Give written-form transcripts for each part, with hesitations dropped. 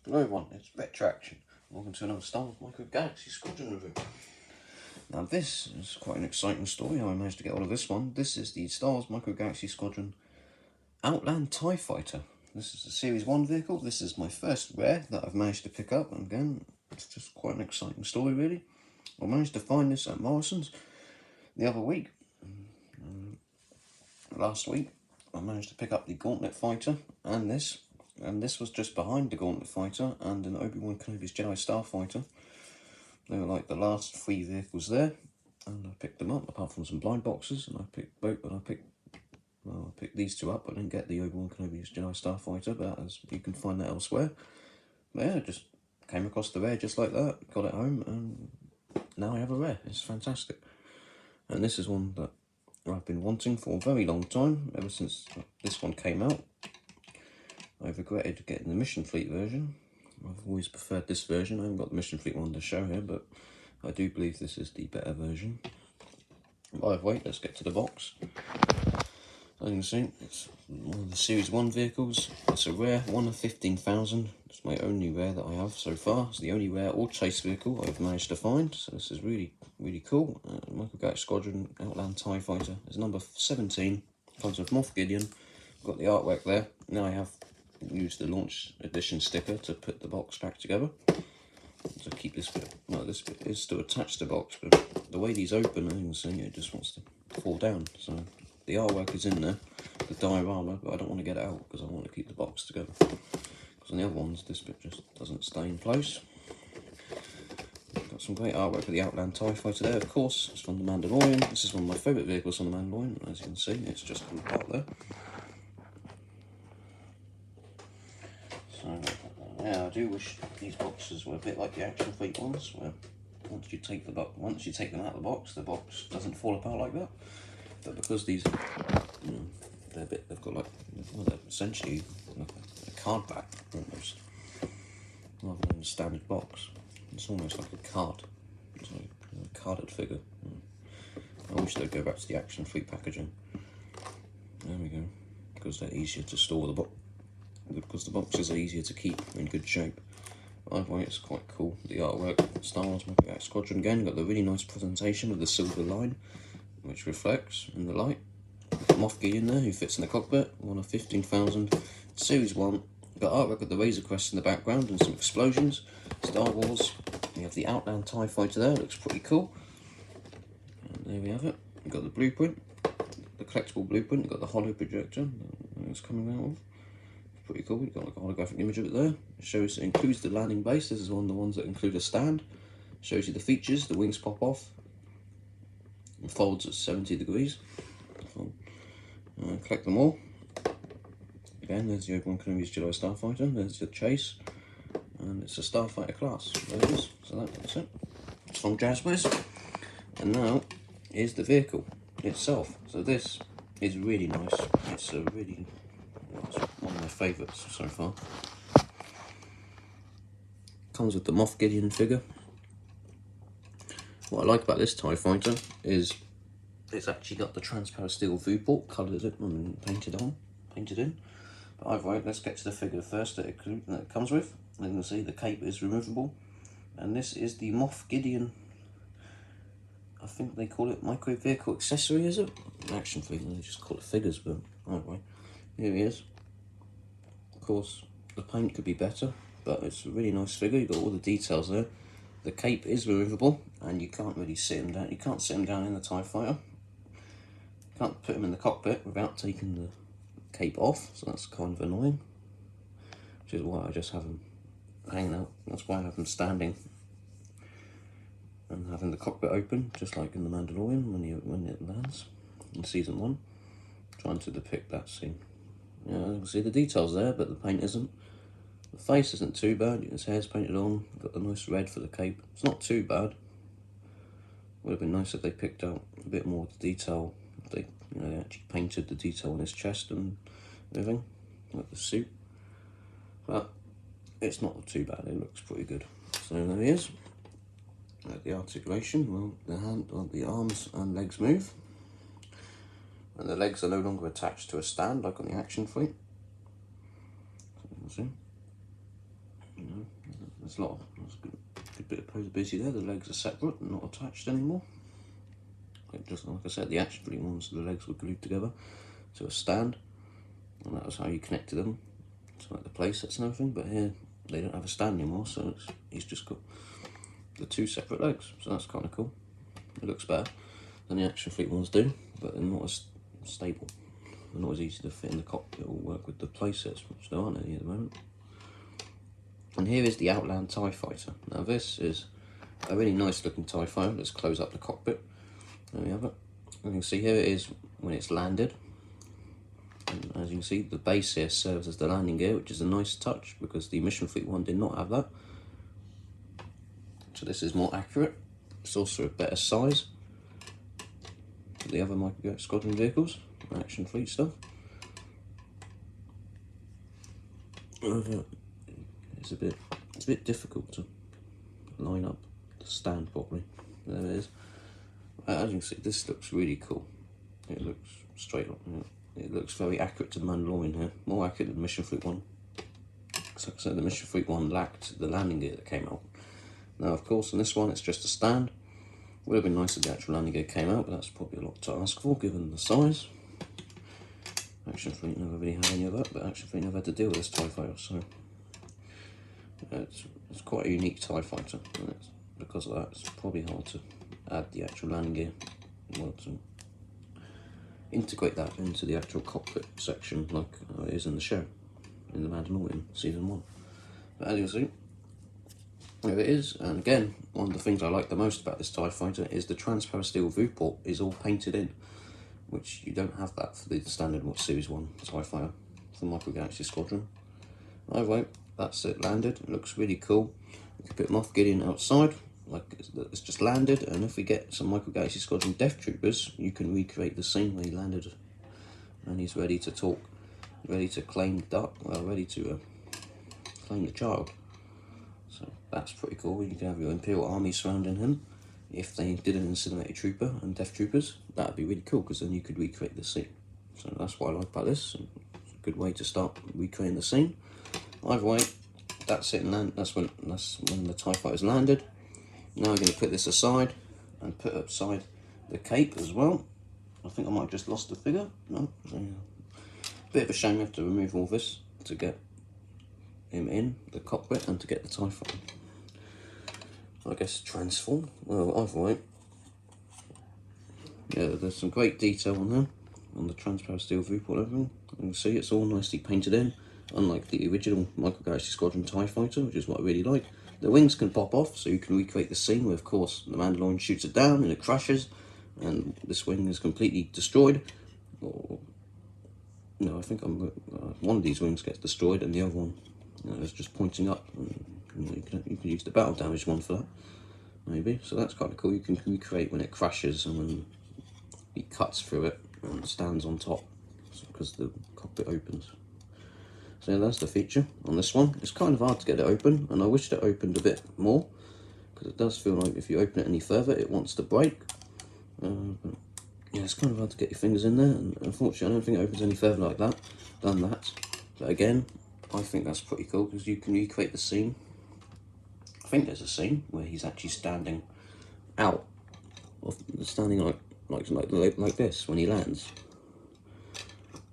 Hello everyone, it's Retraction. Welcome to another Star Wars Micro Galaxy Squadron review. Now this is quite an exciting story, how I managed to get all of this one. This is the Star Wars Micro Galaxy Squadron Outland TIE Fighter. This is a Series 1 vehicle. This is my first rare that I've managed to pick up. And again, it's just quite an exciting story really. I managed to find this at Morrison's the other week. Last week I managed to pick up the Gauntlet Fighter and this. And this was just behind the Gauntlet Fighter and an Obi-Wan Kenobi's Jedi Starfighter. They were like the last 3 vehicles there, and I picked them up apart from some blind boxes. And I picked I picked these 2 up. I didn't get the Obi-Wan Kenobi's Jedi Starfighter, but as you can find that elsewhere. But yeah, I just came across the rare just like that, got it home, and now I have a rare. It's fantastic. And this is one that I've been wanting for a very long time, ever since this one came out. I've regretted getting the Mission Fleet version. I've always preferred this version. I haven't got the Mission Fleet one to show here, but I do believe this is the better version. By the way, let's get to the box. As you can see, it's one of the Series 1 vehicles. It's a rare, 1 of 15,000. It's my only rare that I have so far. It's the only rare or chase vehicle I've managed to find, so this is really, really cool. Micro Galaxy Squadron Outland TIE Fighter. It's number 17. Comes with Moff Gideon. Got the artwork there. Now I have used the launch edition sticker to put the box back together. To keep this bit, well, this bit is still attached to the box, but the way these open, as you can see, it just wants to fall down. So the artwork is in there, the diorama, but I don't want to get it out because I want to keep the box together. Because on the other ones, this bit just doesn't stay in place. Got some great artwork for the Outland TIE Fighter there, of course. It's from The Mandalorian. This is one of my favourite vehicles from The Mandalorian. As you can see, it's just come apart there. So, yeah, I do wish these boxes were a bit like the Action Fleet ones, where once you take them out of the box doesn't fall apart like that. But because these, they've got like, well, they're essentially like a card back almost, rather than a standard box. It's almost like a card. It's like a carded figure. I wish they'd go back to the Action Fleet packaging. There we go, because they're easier to store the box. Because the boxes are easier to keep in good shape. Either way, it's quite cool. The artwork, Star Wars Micro Galaxy Squadron again, got the really nice presentation of the silver line, which reflects in the light. Moff Gideon there, who fits in the cockpit, 1 of 15,000. Series 1, got artwork of the Razor Crest in the background and some explosions. Star Wars, we have the Outland TIE Fighter there, looks pretty cool. And there we have it. We've got the blueprint, the collectible blueprint, we've got the holo projector that it's coming out of. Pretty cool. You've got like a holographic image of it there. It includes the landing base. This is one of the ones that include a stand. Shows you the features. The wings pop off and folds at 70 degrees. Collect them all. Again, there's the Obi-Wan Kenobi's Jedi Starfighter. There's the chase, and it's a Starfighter class. There it is. So that's it. It's from Jazwares. And now here's the vehicle itself. So this is really nice. It's a really it's one of my favourites so far. Comes with the Moff Gideon figure. What I like about this TIE Fighter is it's actually got the transparent steel viewport, coloured it and painted in. But either way, let's get to the figure first that it comes with. And you can see the cape is removable. And this is the Moff Gideon, I think they call it micro vehicle accessory, is it? Action Fleet, they just call it figures, but anyway. Here he is. Of course, the paint could be better, but it's a really nice figure. You've got all the details there. The cape is removable, and you can't really sit him down. You can't sit him down in the TIE Fighter. You can't put him in the cockpit without taking the cape off, so that's kind of annoying. Which is why I just have him hanging out. That's why I have him standing and having the cockpit open, just like in The Mandalorian when it lands in Season 1. Trying to depict that scene. Yeah, you can see the details there, but the paint isn't. The face isn't too bad. His hair's painted on. Got the nice red for the cape. It's not too bad. Would have been nice if they picked out a bit more of the detail. If they, they actually painted the detail on his chest and everything, like the suit. But it's not too bad. It looks pretty good. So there he is. The articulation. Well, the arms and legs move. And the legs are no longer attached to a stand like on the Action Fleet. So you can see. You know, there's a good bit of posability there. The legs are separate and not attached anymore. Just like I said, the action fleet ones, the legs were glued together to a stand, and that was how you connected them to like the playsets and everything. But here they don't have a stand anymore, so he's just got the two separate legs. So that's kind of cool. It looks better than the action fleet ones do, but they're not as stable. They're not as easy to fit in the cockpit or work with the playsets, which there aren't any at the moment. And here is the Outland TIE Fighter. Now this is a really nice looking TIE Fighter. Let's close up the cockpit. There we have it. You can see here it is when it's landed. And as you can see, the base here serves as the landing gear, which is a nice touch because the Mission Fleet one did not have that. So this is more accurate. It's also a better size than the other Micro Squadron vehicles, action fleet stuff. It's a bit difficult to line up the stand properly. There it is. As you can see, this looks really cool. It looks straight up. It looks very accurate to the Mandalorian here. More accurate than the Mission Fleet one. So like I said, the Mission Fleet one lacked the landing gear that came out. Now, of course, in this one, it's just a stand. Would have been nice if the actual landing gear came out, but that's probably a lot to ask for, given the size. Action Fleet never really had any of that, but Action Fleet never had to deal with this TIE Fighter, so it's quite a unique TIE Fighter, and because of that, it's probably hard to add the actual landing gear, well, to integrate that into the actual cockpit section like it is in the show, in The Mandalorian Season 1. But as you can see, there it is. And again, one of the things I like the most about this TIE Fighter is the transparent steel viewport is all painted in, which you don't have that for the standard Series 1 TIE Fighter from Micro Galaxy Squadron. Either way, that's it landed. It looks really cool. You can put Moff Gideon outside, like it's just landed, and if we get some Micro Galaxy Squadron Death Troopers, you can recreate the scene where he landed and he's ready to talk, ready to claim ready to claim the child. So that's pretty cool. You can have your Imperial Army surrounding him. If they did an Incinerator Trooper and Death Troopers, that would be really cool because then you could recreate the scene. So that's what I like about this. It's a good way to start recreating the scene. Either way, that's it. And that's when the TIE Fighter's landed. Now I'm going to put this aside and put aside the cape as well. I think I might have just lost the figure. No, bit of a shame. I have to remove all this to get him in the cockpit and to get the TIE Fighter, I guess, transform. Well, either way, yeah, there's some great detail on there, on the transparent steel viewport and everything. You can see it's all nicely painted in, unlike the original Micro Galaxy Squadron TIE Fighter, which is what I really like. The wings can pop off, so you can recreate the scene where, of course, the Mandalorian shoots it down and it crashes, and this wing is completely destroyed. Or, no, I think one of these wings gets destroyed, and the other one is just pointing up. And, you can use the battle damage one for that, maybe. So that's kind of cool. You can recreate when it crashes and when he cuts through it and stands on top, because the cockpit opens. So yeah, that's the feature on this one. It's kind of hard to get it open, and I wish it opened a bit more, because it does feel like if you open it any further, it wants to break. But yeah, it's kind of hard to get your fingers in there, and unfortunately, I don't think it opens any further like that. Done that, but again, I think that's pretty cool because you can recreate the scene. I think there's a scene where he's actually standing out, standing like this when he lands.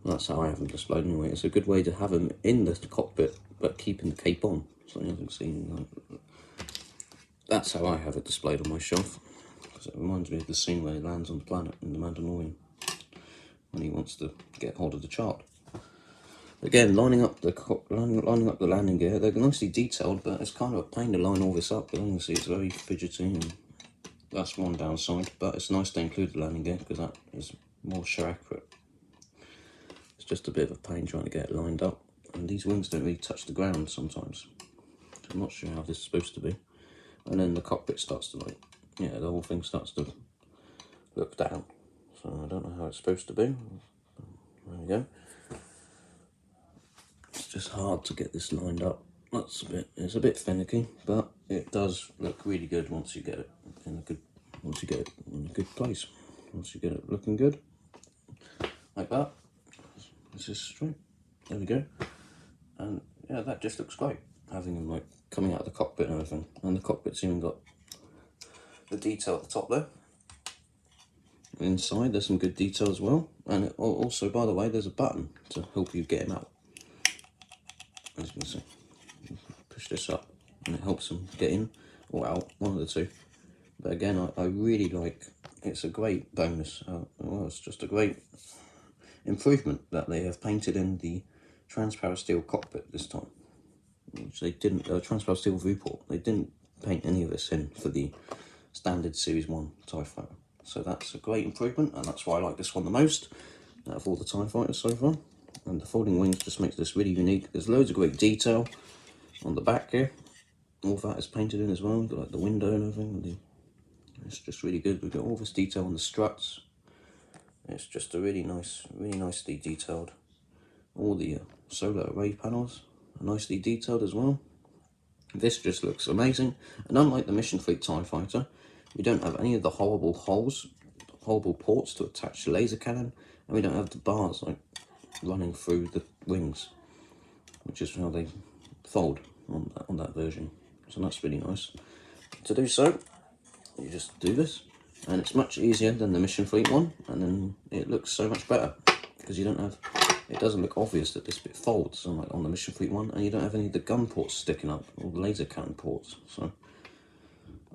That's how I have him displayed anyway. It's a good way to have him in the cockpit but keeping the cape on. So you haven't seen that's how I have it displayed on my shelf. Because it reminds me of the scene where he lands on the planet in The Mandalorian when he wants to get hold of the child. Again, lining up the landing gear, they're nicely detailed, but it's kind of a pain to line all this up. But you can see it's very fidgety, and that's one downside. But it's nice to include the landing gear because that is more show accurate. It's just a bit of a pain trying to get it lined up, and these wings don't really touch the ground sometimes. So I'm not sure how this is supposed to be. And then the cockpit starts to the whole thing starts to look down. So I don't know how it's supposed to be. There we go. It's just hard to get this lined up. It's a bit finicky, but it does look really good once you get it in a good place. Once you get it looking good, like that. This is straight. There we go. And yeah, that just looks great. Having him coming out of the cockpit and everything. And the cockpit's even got the detail at the top there. Inside there's some good detail as well, and also, by the way, there's a button to help you get him out. As you can see, push this up and it helps him get in or out, one of the two. But again, I really like, it's a great bonus. Well, it's just a great improvement that they have painted in the transparent steel cockpit this time, which they didn't, transparent steel viewport, they didn't paint any of this in for the standard Series 1 TIE Fighter. So that's a great improvement, and that's why I like this one the most out of all the TIE Fighters so far. And the folding wings just makes this really unique. There's loads of great detail on the back here. All of that is painted in as well, got like the window and everything. It's just really good. We've got all this detail on the struts. It's just a really nicely detailed. All the solar array panels are nicely detailed as well. This just looks amazing. And unlike the Mission Fleet TIE Fighter, we don't have any of the horrible holes, horrible ports to attach the laser cannon, and we don't have the bars like running through the wings, which is how they fold on that version. So that's really nice. To do so, you just do this, and it's much easier than the Mission Fleet one, and then it looks so much better because you don't have, it doesn't look obvious that this bit folds on the Mission Fleet one, and you don't have any of the gun ports sticking up, or the laser cannon ports. So,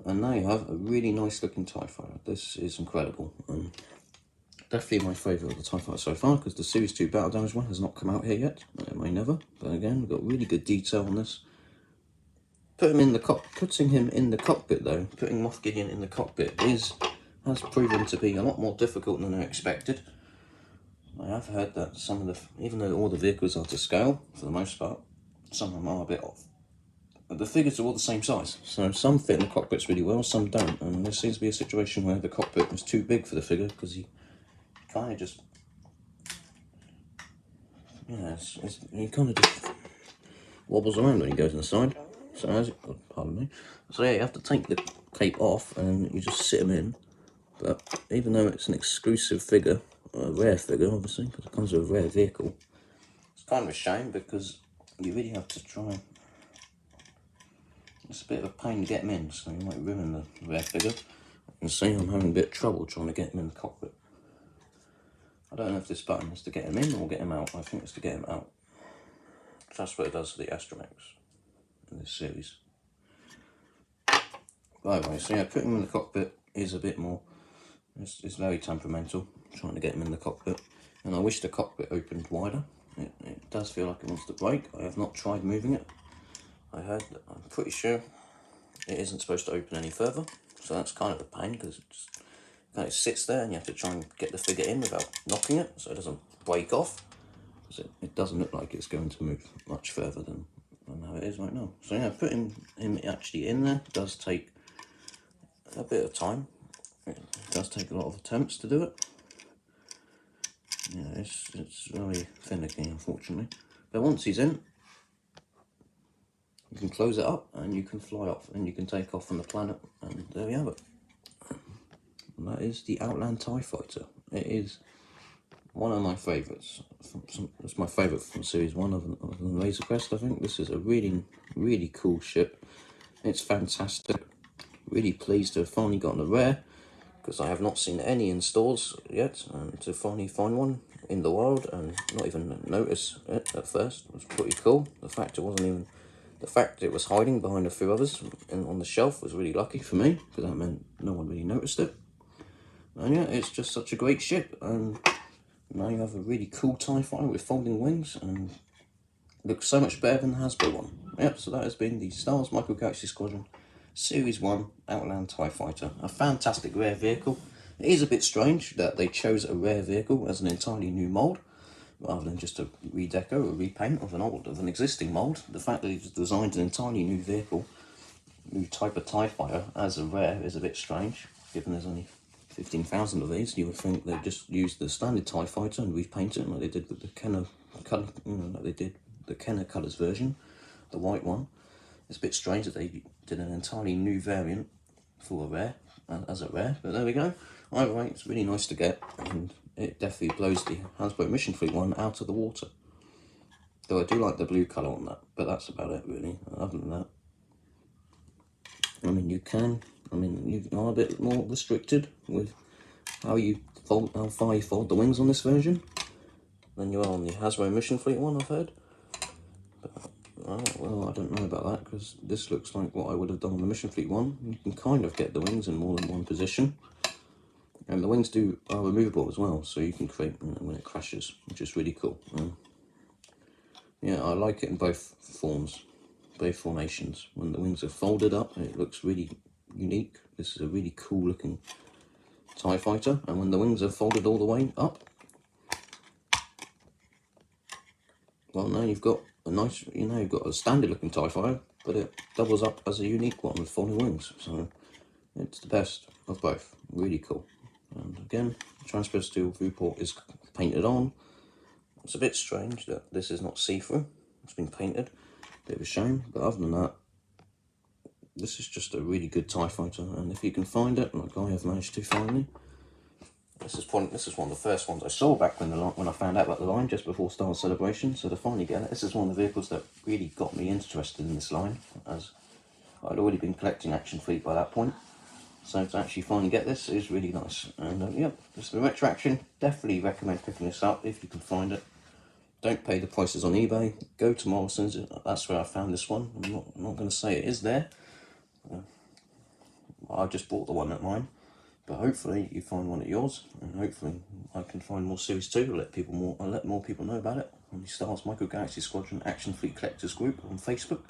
and now you have a really nice looking TIE Fighter. This is incredible, and definitely my favourite of the TIE Fighter so far, because the Series 2 Battle Damage one has not come out here yet. It may never, but again, we've got really good detail on this. Putting him in the cockpit though, putting Moff Gideon in the cockpit has proven to be a lot more difficult than I expected. I have heard that some of the, even though all the vehicles are to scale for the most part, some of them are a bit off. But the figures are all the same size, so some fit in the cockpits really well, some don't. And there seems to be a situation where the cockpit was too big for the figure, because he kind of just, he kind of just wobbles around when he goes inside. So as pardon me. So yeah, you have to take the cape off and you just sit him in. But even though it's an exclusive figure, a rare figure obviously, because it comes with a rare vehicle, it's kind of a shame because you really have to try. It's a bit of a pain to get him in, so you might ruin the rare figure. You can see I'm having a bit of trouble trying to get him in the cockpit. I don't know if this button is to get him in or get him out. I think it's to get him out. That's what it does for the astromechs in this series. By the way, so yeah, putting him in the cockpit is a bit more, it's very temperamental, trying to get him in the cockpit. And I wish the cockpit opened wider. It does feel like it wants to break. I have not tried moving it. I'm pretty sure it isn't supposed to open any further, so that's kind of a pain because it just kind of sits there and you have to try and get the figure in without knocking it so it doesn't break off, because it doesn't look like it's going to move much further than how it is right now. So yeah, putting him actually in there does take a bit of time. It does take a lot of attempts to do it. Yeah, it's very finicky, unfortunately. But once he's in, you can close it up and you can fly off and you can take off from the planet, and there we have it. And that is the Outland TIE Fighter. It is one of my favourites. It's my favourite from Series 1 of the Razor Crest, I think. This is a really cool ship. It's fantastic. Really pleased to have finally gotten a rare, because I have not seen any in stores yet, and to finally find one in the wild and not even notice it at first was pretty cool. The fact it was hiding behind a few others on the shelf was really lucky for me, because that meant no one really noticed it. And yeah, it's just such a great ship, and now you have a really cool TIE Fighter with folding wings, and looks so much better than the Hasbro one. Yep, so that has been the Star Wars Micro Galaxy Squadron Series 1 Outland TIE Fighter. A fantastic rare vehicle. It is a bit strange that they chose a rare vehicle as an entirely new mould, rather than just a redeco or repaint of an existing mould. The fact that they've designed an entirely new vehicle, new type of TIE Fighter as a rare, is a bit strange, given there's only 15,000 of these. You would think they'd just use the standard TIE Fighter and repaint it like they did with the Kenner colour, like they did the Kenner colours version, the white one. It's a bit strange that they did an entirely new variant for a rare, as a rare, but there we go. Either way, it's really nice to get, and it definitely blows the Hasbro Mission Fleet one out of the water. Though I do like the blue colour on that, but that's about it really. Other than that, I mean, you can. I mean, you are a bit more restricted with how far you fold the wings on this version than you are on the Hasbro Mission Fleet one, I've heard. But, well, I don't know about that, because this looks like what I would have done on the Mission Fleet one. You can kind of get the wings in more than one position. And the wings are removable as well, so you can create when it crashes, which is really cool. Yeah, I like it in both forms, both formations. When the wings are folded up, it looks really unique. This is a really cool looking TIE fighter, and when the wings are folded all the way up, well, now you've got a nice, you've got a standard looking TIE fighter, but it doubles up as a unique one with folded wings. So it's the best of both. Really cool. And again, the transfer steel viewport is painted on. It's a bit strange that this is not see-through. It's been painted. Bit of a shame, but other than that, this is just a really good TIE fighter. And if you can find it, like I have managed to finally, this is one of the first ones I saw back when I found out about the line, just before Star Wars Celebration. So to finally get it, this is one of the vehicles that really got me interested in this line, as I'd already been collecting Action Fleet by that point. So to actually finally get this is really nice. And yep, just the retroaction. Definitely recommend picking this up if you can find it. Don't pay the prices on eBay. Go to Morrison's. That's where I found this one. I'm not going to say it is there. I just bought the one at mine. But hopefully you find one at yours, and hopefully I can find more series 2. Let more people know about it on the Star Wars Micro Galaxy Squadron Action Fleet Collectors group on Facebook.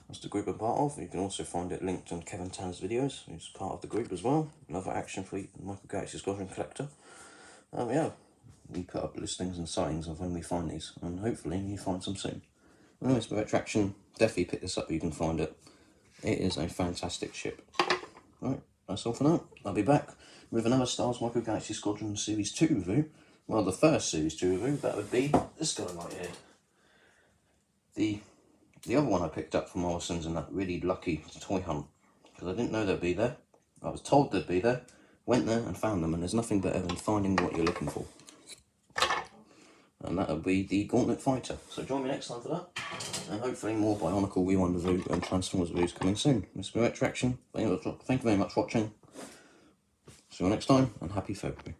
That's the group I'm part of. You can also find it linked on Kevin Tan's videos, who's part of the group as well. Another Action Fleet Micro Galaxy Squadron collector. Yeah, we put up listings and sightings of when we find these, and hopefully you find some soon. Anyways, by attraction, definitely pick this up if you can find it. It is a fantastic ship. Right, that's all for now. I'll be back with another Star Wars Micro Galaxy Squadron Series 2 review. Well, the first Series 2 review, that would be this guy right here. The other one I picked up from Morrison's in that really lucky toy hunt, because I didn't know they'd be there. I was told they'd be there, went there and found them, and there's nothing better than finding what you're looking for. And that would be the Gauntlet Fighter. So join me next time for that, and hopefully more Bionicle Rewind review and Transformers reviews coming soon. This has been Retroaction. Thank you very much for watching. See you next time, and happy February.